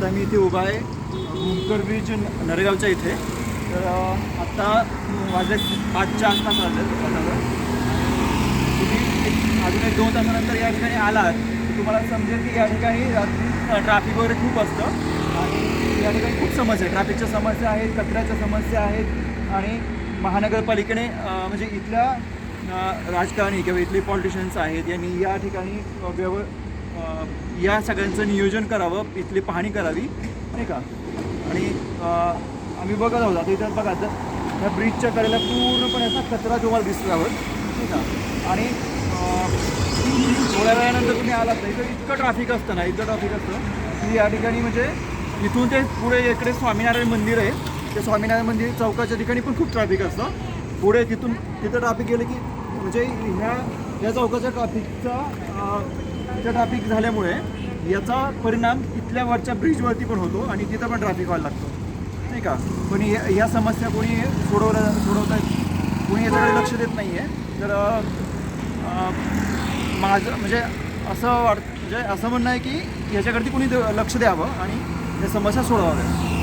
आता मी इथे उभा आहे भूमकर ब्रिज नरेगावच्या इथे. तर आत्ता वाजले 5च्या आसपास वाजले. तुम्ही अजून 1-2 तासानंतर या ठिकाणी आलात तर तुम्हाला समजेल की या ठिकाणी रात्री ट्रॅफिक वगैरे खूप असतं आणि या ठिकाणी खूप समस्या आहे. ट्रॅफिकच्या समस्या आहेत, कचऱ्याच्या समस्या आहेत आणि महानगरपालिकेने म्हणजे इथल्या राजकारणी किंवा इथले पॉलिटिशियन्स आहेत यांनी या ठिकाणी या सगळ्यांचं नियोजन करावं, इथली पाहणी करावी नाही का. आणि आम्ही बघत आहोत आता इथं बघा ह्या ब्रिजच्या कडेला पूर्णपणे असा कचरा तुम्हाला दिसला नाही का. आणि थोड्या वेळानंतर तुम्ही आलात नाही तर इतकं ट्रॅफिक असतं की या ठिकाणी म्हणजे इथून ते पुढे इकडे स्वामीनारायण मंदिर आहे, ते स्वामीनारायण मंदिर चौकाच्या ठिकाणी पण खूप ट्रॅफिक असतं. पुढे तिथं ट्रॅफिक गेलं की म्हणजे ह्या चौकाच्या ट्रॅफिक झाल्यामुळे याचा परिणाम इथल्या वरच्या ब्रिजवरती पण होतो आणि तिथं पण ट्रॅफिक व्हायला लागतो नाही का. पण ह्या समस्या कोणी सोडवतात, कोणी याच्याकडे लक्ष देत नाही आहे. तर माझं म्हणजे असं म्हणणं आहे की याच्याकडे कोणी लक्ष द्यावं आणि या समस्या सोडवाव्या.